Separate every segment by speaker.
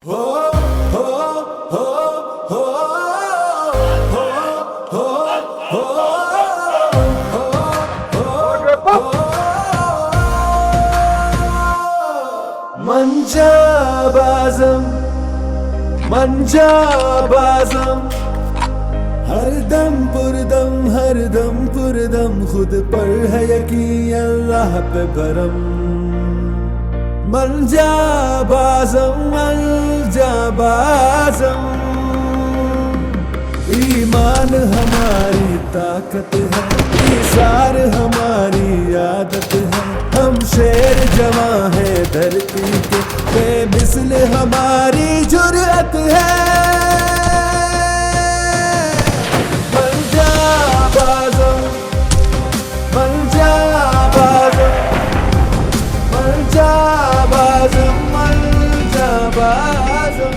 Speaker 1: हो हो हो हो हो हो हो मंजाबाज़म मंजाबाज़म हर दम पुरदम खुद पर है यकीन अल्लाह पे भरम मंजाबाज़म ईमान हमारी ताकत है, इज़ार हमारी आदत है। हम शेर जवां है धरती के, बेमिसल हमारी जुर्अत है। मंजाबाज़म मंजाबाज़म मंजाबाज़म मंजाबाज़म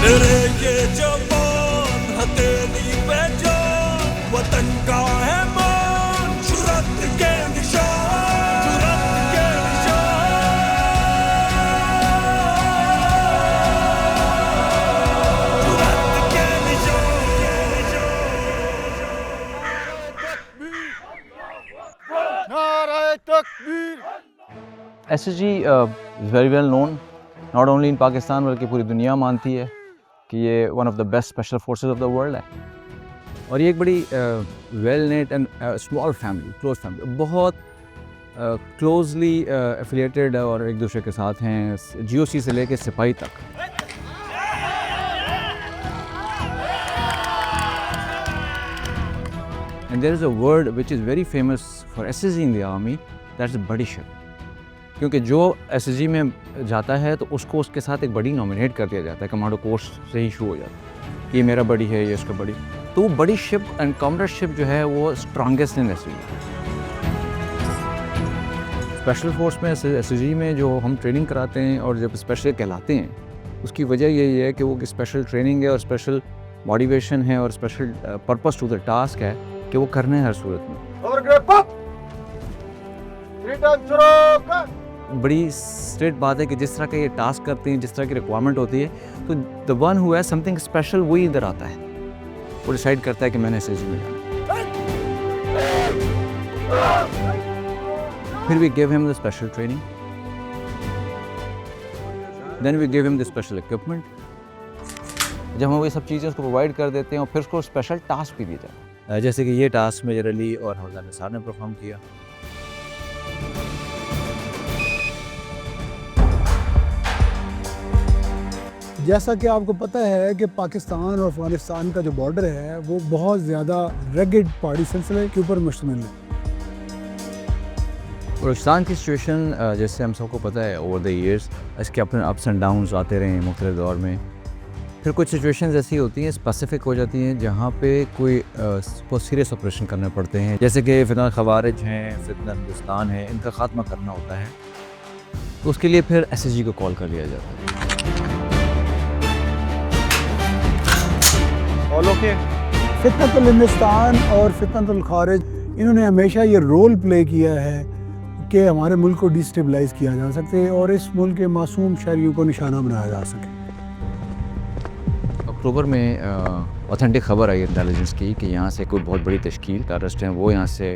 Speaker 2: मेरे ये जवान हथेली पे जान, वतन का है मान, जुर्रत के निशान, जुर्रत के निशान, जुर्रत के निशान। नारे तकबीर।
Speaker 3: SSG is very well known, not only in Pakistan बल्कि पूरी दुनिया मानती है कि ये one of the best special forces of the world है। और ये एक बड़ी well net and small family, close family, बहुत क्लोजली एफिलिएटेड और एक दूसरे के साथ हैं, GOC से लेके सिपाही तक। And there is a word which is very famous for SSG in the army, that's buddyship. क्योंकि जो SSG में जाता है तो उसको उसके साथ एक बड़ी नॉमिनेट कर दिया जाता है, कमांडो कोर्स से ही शुरू हो जाता है कि ये मेरा बड़ी है, ये इसका बड़ी। तो वो बड़ी शिप एंड कमांडर शिप जो है वो strongest in SSG। Special force में SSG में जो हम ट्रेनिंग कराते हैं और जब स्पेशल कहलाते हैं, उसकी वजह यही है कि वो स्पेशल ट्रेनिंग है और स्पेशल मोटिवेशन है और special purpose to the task है कि वो करना है हर सूरत में। बड़ी स्ट्रेट बात है कि जिस तरह का ये टास्क करते हैं, जिस तरह की रिक्वायरमेंट होती है, तो the one who has something special वही इधर आता है, वो डिसाइड करता है कि मैंने SSG में जाना। फिर we give him the special training, then we give him the special equipment. जब हम वो सब चीज़ें उसको प्रोवाइड कर देते हैं और फिर उसको स्पेशल टास्क भी दिया जाता है, जैसे कि ये टास्क मेजर अली और हवलदार निसार ने परफॉर्म किया।
Speaker 4: जैसा कि आपको पता है कि पाकिस्तान और अफगानिस्तान का जो बॉर्डर है वो बहुत ज़्यादा रगड पहाड़ी सिलसिले के ऊपर मुश्तमिल है।
Speaker 3: बलूचिस्तान की सिचुएशन जैसे हम सबको पता है, ओवर द ईयर्स इसके अपने अप्स एंड डाउन्स आते रहे हैं मुख्तलिफ दौर में। फिर कुछ सिचुएशंस ऐसी होती हैं, स्पेसिफिक हो जाती हैं, जहाँ पे कोई बहुत सीरियस ऑपरेशन करने पड़ते हैं, जैसे कि फितना खवारिज हैं, फितना हिंदुस्तान है, इनका खात्मा करना होता है। तो उसके लिए फिर SSG को कॉल कर लिया जाता है।
Speaker 4: फितनतुल हिंदुस्तान और फितनतुल खारिज, इन्होंने हमेशा ये रोल प्ले किया है कि हमारे मुल्क को डिस्टेबलाइज किया जा सके और इस मुल्क के मासूम शहरियों को निशाना बनाया जा सके।
Speaker 3: अक्टूबर में ऑथेंटिक खबर आई इंटेलिजेंस की कि यहाँ से कोई बहुत बड़ी तश्कील टेररिस्ट हैं, वो यहाँ से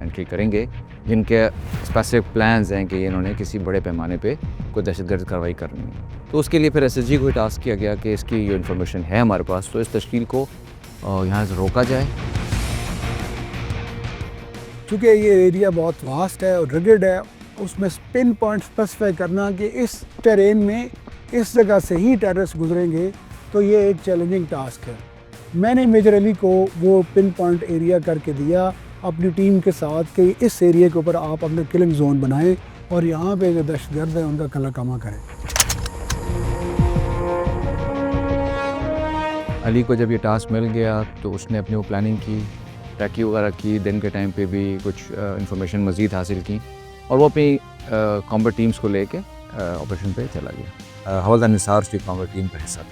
Speaker 3: एंट्री करेंगे, जिनके स्पेसिफिक प्लान्स हैं कि इन्होंने किसी बड़े पैमाने पे कोई दहशतगर्द कार्रवाई करनी है। तो उसके लिए फिर SSG को टास्क किया गया कि इसकी जो इन्फॉर्मेशन है हमारे पास, तो इस तश्कील को यहाँ से रोका जाए।
Speaker 4: चूँकि ये एरिया बहुत वास्ट है और रगड है, उसमें पिन पॉइंट स्पेसिफाई करना कि इस टेरेन में इस जगह से ही टेररिस्ट गुजरेंगे, तो ये एक चैलेंजिंग टास्क है। मैंने मेजर अली को वो पिन पॉइंट एरिया करके दिया अपनी टीम के साथ कि इस एरिया के ऊपर आप अपना किलिंग जोन बनाएं और यहाँ पे जो दहशतगर्द है उनका कला कमा करें।
Speaker 3: अली को जब ये टास्क मिल गया तो उसने अपनी वो प्लानिंग की, ट्रैकिंग वगैरह की, दिन के टाइम पे भी कुछ इन्फॉर्मेशन मज़ीद हासिल की और वो अपनी कॉम्बैट टीम्स को लेके ऑपरेशन पे चला गया। हवलदार निसार उसकी कॉम्बैट टीम का हिस्सा था।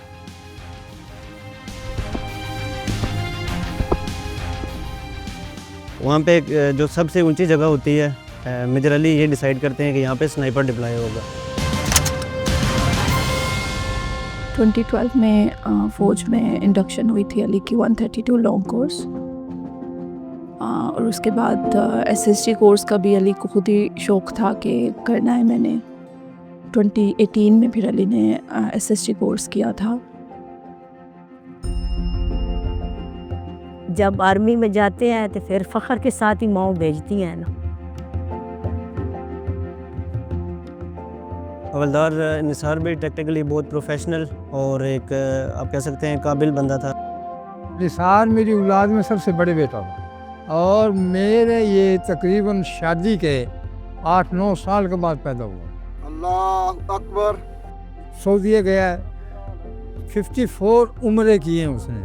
Speaker 5: वहाँ पे जो सबसे ऊंची जगह होती है मेजर अली ये डिसाइड करते हैं कि यहाँ पे स्नाइपर डिप्लॉय होगा।
Speaker 6: 2012 में फ़ौज में इंडक्शन हुई थी अली की 132 लॉन्ग कोर्स, और उसके बाद SSG कोर्स का भी अली को खुद ही शौक़ था कि करना है मैंने। 2018 में फिर अली ने SSG कोर्स किया था।
Speaker 7: जब आर्मी में जाते हैं तो फिर फ़ख्र के साथ ही माँ भेजती हैं ना।
Speaker 5: हवलदार निसार भी टेक्निकली बहुत प्रोफेशनल और एक आप कह सकते हैं काबिल बंदा था।
Speaker 8: निसार मेरी औलाद में सबसे बड़े बेटा था और मेरे ये तकरीबन शादी के 8-9 साल के बाद पैदा हुआ।
Speaker 4: अल्लाह अकबर।
Speaker 8: सऊदीया गया, 54 उम्रें की हैं उसने।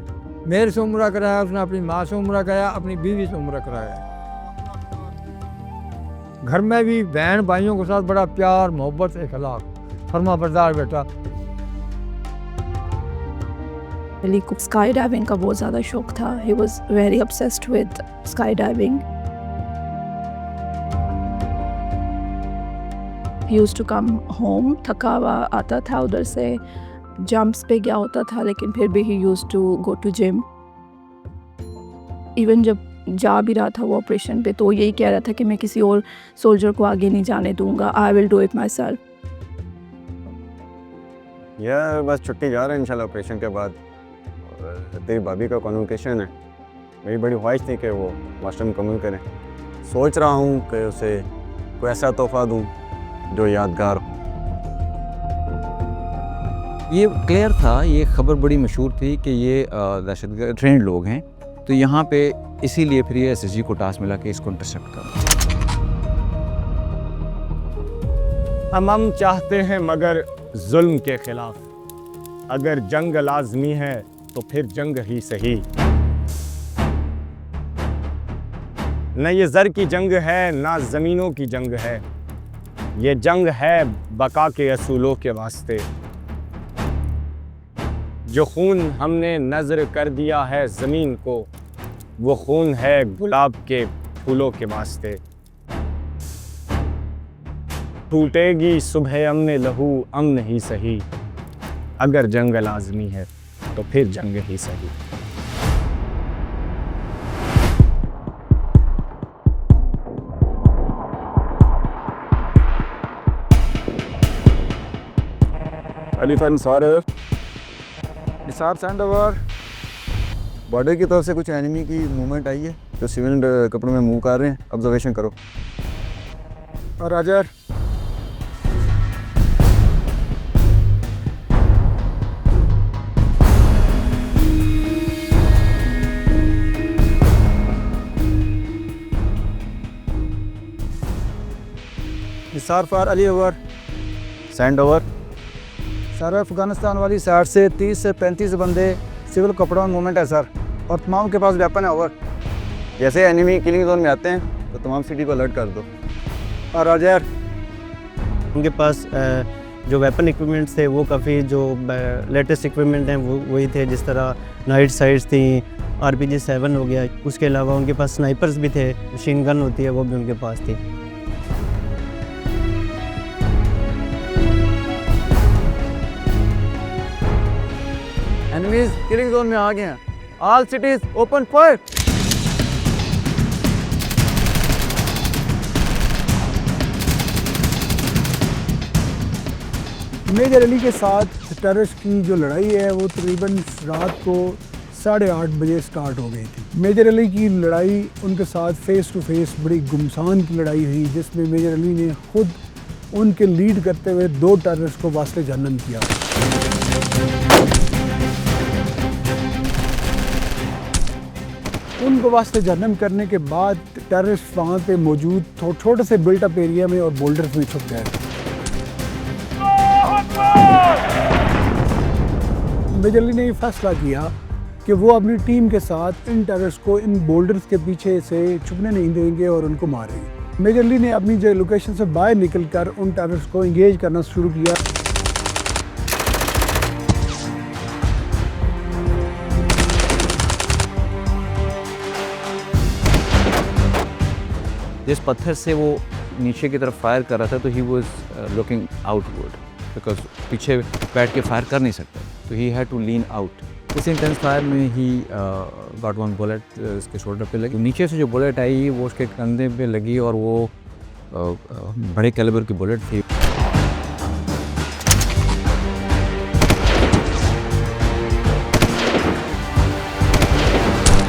Speaker 8: मेरे से उम्रा कराया उसने, अपनी माँ से उम्रा कराया, अपनी बीवी से उम्रा कराया। घर में भी बहन भाइयों के साथ बड़ा प्यार मोहब्बत अखलाक, फरमा बरदार बेटा।
Speaker 6: अली को स्काई डाइविंग का बहुत ज़्यादा शौक़ था। He was very obsessed with skydiving. He used to come home, थका हुआ आता था उधर से, जंप्स पे गया होता था, लेकिन फिर भी he used to go to gym. Even जब जा भी रहा था वो ऑपरेशन पे तो यही कह रहा था कि मैं किसी और सोल्जर को आगे नहीं जाने दूंगा, I will do it my self.
Speaker 9: यार बस छुट्टी जा रहे हैं इंशाल्लाह ऑपरेशन के बाद। और तेरी भाभी का कॉन्वोकेशन है, मेरी बड़ी ख्वाहिश थी कि वो मास्टर मुकम्मल करें। सोच रहा हूँ कि उसे कोई ऐसा तोहफा दूँ जो यादगार हो।
Speaker 3: ये क्लियर था, ये खबर बड़ी मशहूर थी कि ये दहशतगर्द ट्रेंड लोग हैं, तो यहाँ पे इसीलिए फिर ये SSG को टास्क मिला कि इसको इंटरसेप्ट करो।
Speaker 10: हम चाहते हैं मगर जुल्म के खिलाफ, अगर जंग लाजमी है तो फिर जंग ही सही। न ये ज़र की जंग है ना ज़मीनों की जंग है, ये जंग है बका के असूलों के वास्ते। जो खून हमने नज़र कर दिया है ज़मीन को, वो खून है गुलाब के फूलों के वास्ते। टूटेगी सुबह अमन लहू अमन ही सही, अगर जंग लाजमी है तो फिर जंग ही सही।
Speaker 9: अलीफा निसार है।
Speaker 8: Nisar send over.
Speaker 9: बॉर्डर की तरफ से कुछ एनिमी की मूवमेंट आई है जो सिविल कपड़ों में मूव कर रहे हैं, ऑब्जर्वेशन करो।
Speaker 4: और Roger
Speaker 5: Nisar for Ali over.
Speaker 9: Send over.
Speaker 8: Sir Afghanistan वाली साइड से 30 से 35 बंदे सिविल कपड़ों में मूवमेंट है सर, और तमाम के पास वेपन है। ओवर।
Speaker 9: जैसे एनिमी किलिंग जोन में आते हैं तो तमाम सिटी को अलर्ट कर दो।
Speaker 8: और राजर
Speaker 5: उनके पास जो वेपन इक्विपमेंट्स थे वो काफ़ी जो लेटेस्ट इक्विपमेंट हैं वो वही थे, जिस तरह नाइट साइट्स थी, RPG 7 हो गया। उसके अलावा उनके पास स्नाइपर्स भी थे, मशीन गन होती है वो भी उनके पास थी।
Speaker 8: एनिमीज किलिंग जोन में आ गए हैं। All cities open fire.
Speaker 4: Major Ali के साथ टेररिस्ट की जो लड़ाई है वो तकरीबन रात को 8:30 बजे स्टार्ट हो गई थी। मेजर अली की लड़ाई उनके साथ फेस टू फेस बड़ी गुमसान की लड़ाई हुई, जिसमें मेजर अली ने खुद उनके लीड करते हुए 2 टेररिस्ट को वास्ते जहन्नम किया। उनको वास्ते जहन्नम करने के बाद टेररिस्ट वहाँ पे मौजूद छोटे से बिल्टअप एरिया में और बोल्डर्स में छुप गए। मेजर अली ने ये फैसला किया कि वो अपनी टीम के साथ इन टेररिस्ट को इन बोल्डर्स के पीछे से छुपने नहीं देंगे और उनको मारेंगे। मेजर अली ने अपनी जो लोकेशन से बाहर निकलकर उन टेररिस्ट को इंगेज करना शुरू किया।
Speaker 3: जिस पत्थर से वो नीचे की तरफ फायर कर रहा था तो he was looking outward because पीछे बैठ के फायर कर नहीं सकता, तो he had to lean out. उस इंटेंस फायर में ही गॉट वन बुलेट इसके शोल्डर पे लगी। नीचे से जो बुलेट आई वो उसके कंधे पे लगी और वो बड़े कैलिबर की बुलेट थी।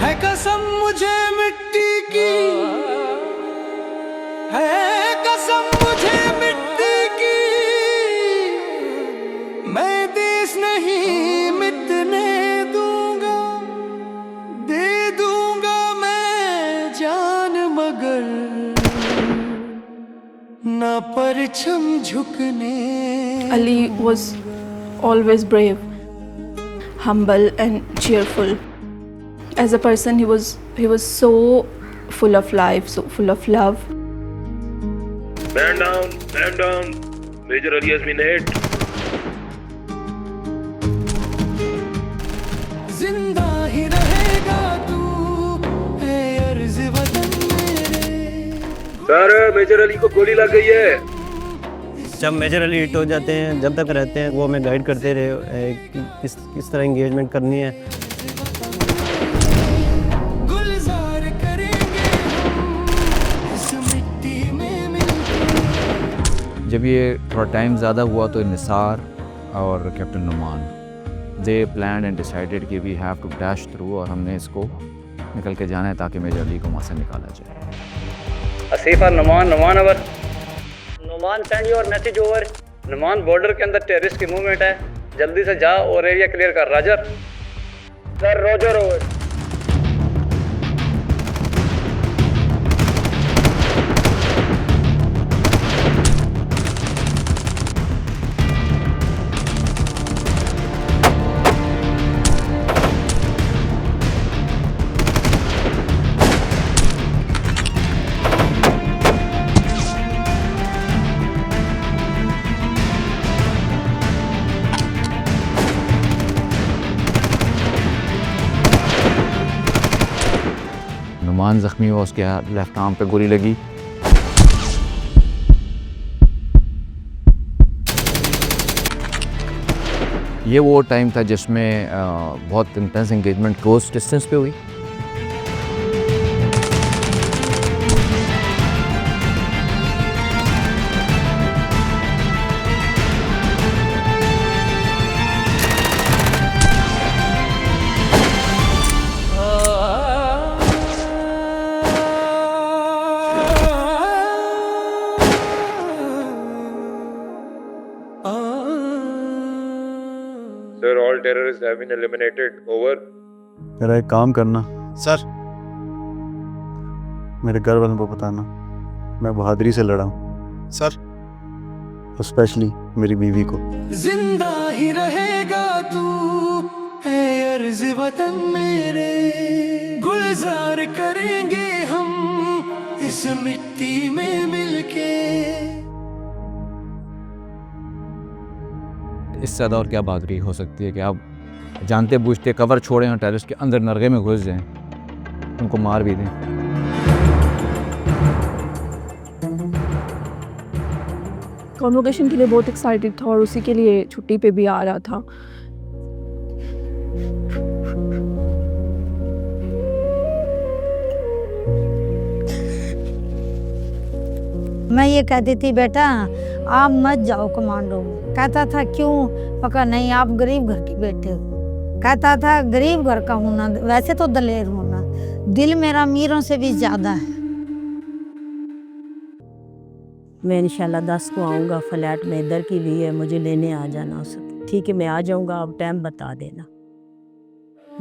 Speaker 2: है कसम मुझे मिट्टी की, है कसम मुझे मिट्टी की, मैं देश नहीं मिटने दूंगा, दे दूंगा मैं जान मगर ना परछम झुकने।
Speaker 6: Ali was always brave, humble and cheerful. As a person, he was so full of life, so full of love.
Speaker 11: Man down. Major Ali has been hit.
Speaker 2: जिंदा ही रहेगा तू, है अर्ज़ वतन मेरे।
Speaker 11: सर मेजर अली को गोली लग गई है।
Speaker 5: जब मेजर अली हिट हो जाते हैं, जब तक रहते हैं वो हमें गाइड करते रहे कि किस तरह इंगेजमेंट करनी है।
Speaker 2: गुलजार करेंगे हम इस मिट्टी में मिलके।
Speaker 3: जब ये थोड़ा टाइम ज़्यादा हुआ तो निसार और captain Numan they plan and decided कि we have to dash through, और हमने इसको निकल के जाना है ताकि मेजर अली को वहाँ से निकाला जाए।
Speaker 12: Asifa Numan over. Numan send your message over. Numan border के अंदर टेररिस्ट की मूवमेंट है, जल्दी से जा और एरिया क्लियर कर। Roger sir, roger over.
Speaker 3: Numan ज़ख्मी हुआ, उसके लेफ्ट आर्म पे गोली लगी। ये वो टाइम था जिसमें बहुत इंटेंस एंगेजमेंट क्लोज डिस्टेंस पे हुई।
Speaker 11: Sir, all terrorists have been eliminated. Over.
Speaker 9: मेरा एक काम करना सर, मेरे घर वालों को बताना मैं बहादुरी से लड़ा हूँ सर, स्पेशली मेरी बीवी को।
Speaker 2: जिंदा ही रहेगा तू, है अर्ज़ वतन मेरे। गुलजार करेंगे हम इस मिट्टी में मिलके।
Speaker 3: इससे ज़्यादा और क्या बहादुरी हो सकती है कि आप जानते बूझते कवर छोड़ें और टेररिस्ट के अंदर नरगे में घुस जाएं, उनको मार भी दें।
Speaker 6: कॉन्वोकेशन के लिए बहुत एक्साइटेड था और उसी के लिए छुट्टी पे भी आ रहा था।
Speaker 7: मैं ये कहती थी बेटा आप मत जाओ कमांडो में। कहता था क्यों? पका नहीं, आप गरीब घर के बेटे हो। कहता था गरीब घर का होना वैसे तो दलेर होना, दिल मेरा अमीरों से भी ज्यादा है।
Speaker 13: मैं इंशाल्लाह 10 को आऊँगा फ्लैट में, इधर के लिए मुझे लेने आ जाना उसको। ठीक है, मैं आ जाऊँगा, आप टाइम बता देना।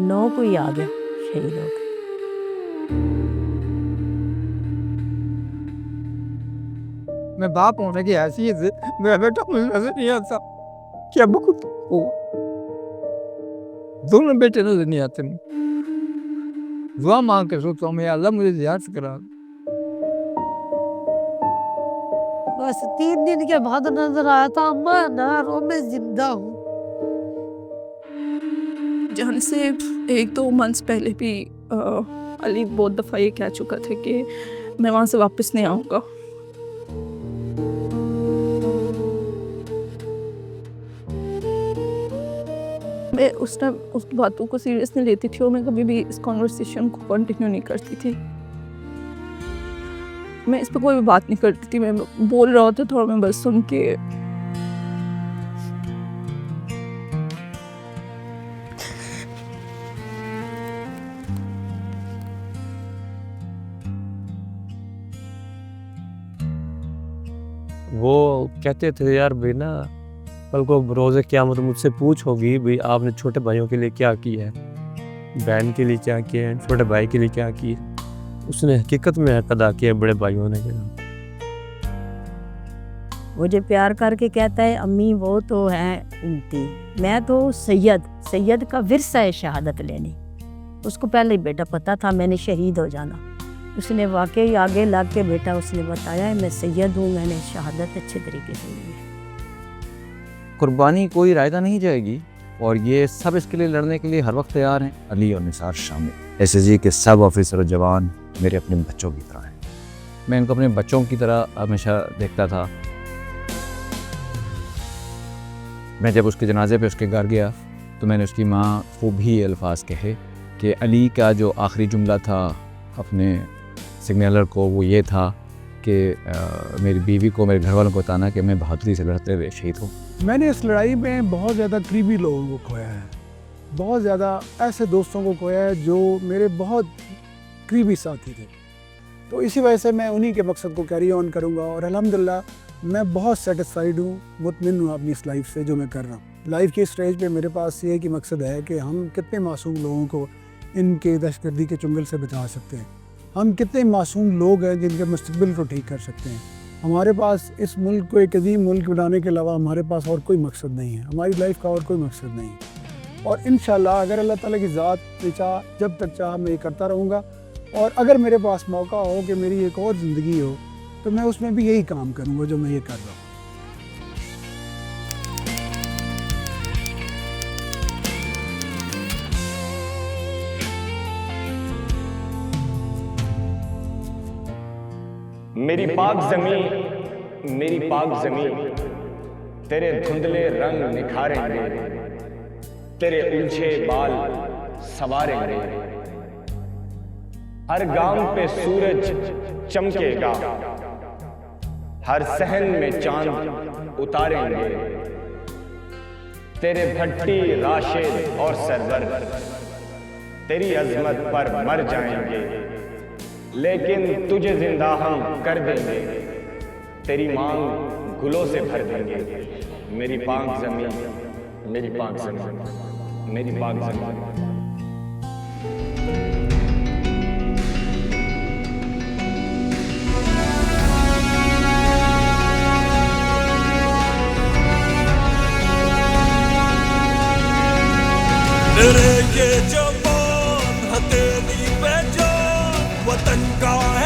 Speaker 13: 9 को ही आ गया, शहीद हो गया।
Speaker 8: मैं बाप होने की हैसियत से मेरा बेटा मुझे नजर नहीं आता कि अब खुद हो, दोनों बेटे नजर नहीं आते। दुआ मांग के सोचता हूँ मैं, अल्लाह मुझे ज़ियारत करा।
Speaker 7: बस 3 दिन के बाद नजर आया था, अम्मा ना रो, मैं जिंदा हूँ।
Speaker 6: जाने से 1-2 मंथ्स पहले भी अली बहुत दफ़ा ये कह चुका था कि मैं वहाँ से वापस नहीं आऊँगा। मैं उस टाइम उस बातों को सीरियस नहीं लेती थी और मैं कभी भी इस कॉन्वर्सेशन को कंटिन्यू नहीं करती थी। मैं इस पर कोई भी बात नहीं करती थी। मैं बोल रहा होता था और मैं बस सुन के
Speaker 14: वो कहते थे यार भाई ना, कल को रोज़े क़यामत मुझसे पूछ होगी भाई आपने छोटे भाइयों के लिए क्या किया है, बहन के लिए क्या किया है, छोटे भाई के लिए क्या किया। उसने हकीकत में हक अदा किया बड़े भाइयों ने।
Speaker 13: मुझे प्यार करके कहता है अम्मी वो तो है उनती, मैं तो सैयद का विरसा है शहादत लेनी। उसको पहले ही बेटा पता था मैंने शहीद हो जाना। उसने वाकई आगे लग के बेटा उसने बताया है मैं सैयद हूँ, मैंने शहादत अच्छे तरीके से ली है।
Speaker 3: कुर्बानी कोई रायता नहीं जाएगी और ये सब इसके लिए लड़ने के लिए हर वक्त तैयार हैं। अली और निसार शामिल एसएसजी के सब ऑफिसर और जवान मेरे अपने बच्चों की तरह हैं। मैं इनको अपने बच्चों की तरह हमेशा देखता था। मैं जब उसके जनाजे पे उसके घर गया तो मैंने उसकी माँ को भी अल्फाज कहे कि अली का जो आखिरी जुमला था अपने सिग्नलर को वो ये था कि मेरी बीवी को मेरे घर वालों को बताना कि मैं बहादुरी से लड़ते हुए शहीद हूँ।
Speaker 4: मैंने इस लड़ाई में बहुत ज़्यादा करीबी लोगों को खोया है, बहुत ज़्यादा ऐसे दोस्तों को खोया है जो मेरे बहुत करीबी साथी थे। तो इसी वजह से मैं उन्हीं के मकसद को कैरी ऑन करूँगा और अल्हम्दुलिल्लाह मैं बहुत सेटिस्फाइड हूँ, मुतमिन हूँ अपनी इस लाइफ से जो मैं कर रहा हूँ। लाइफ की स्टेज पे मेरे पास ये कि मकसद है कि हम कितने मासूम लोगों को इनके दहशतगर्दी के चुंगल से बचा सकते हैं। हम कितने मासूम लोग हैं जिनके मुस्तकबिल को ठीक कर सकते हैं। हमारे पास इस मुल्क को एक अजीम मुल्क बनाने के अलावा हमारे पास और कोई मकसद नहीं है, हमारी लाइफ का और कोई मकसद नहीं है। और इंशाल्लाह अगर अल्लाह ताला की ज़ात चाह जब तक चाह मैं ये करता रहूँगा। और अगर मेरे पास मौका हो कि मेरी एक और ज़िंदगी हो तो मैं उसमें भी यही काम करूँगा जो मैं ये कर रहा हूँ।
Speaker 10: मेरी पाक ज़मीं तेरे धुंधले रंग निखारेंगे, तेरे उलझे बाल संवारेंगे। हर गांव पे सूरज चमकेगा, हर सहन में चांद उतारेंगे। तेरे भट्टी राशिद और सरवर तेरी अजमत पर मर जाएंगे, लेकिन तुझे जिंदा हम कर देंगे, तेरी मांग गुलों से भर देंगे। मेरी पाक ज़मीन, मेरी पाक ज़मीन, मेरी पाक ज़मीन।
Speaker 2: मेरे ये जवान हथेली पे जान, वतन का है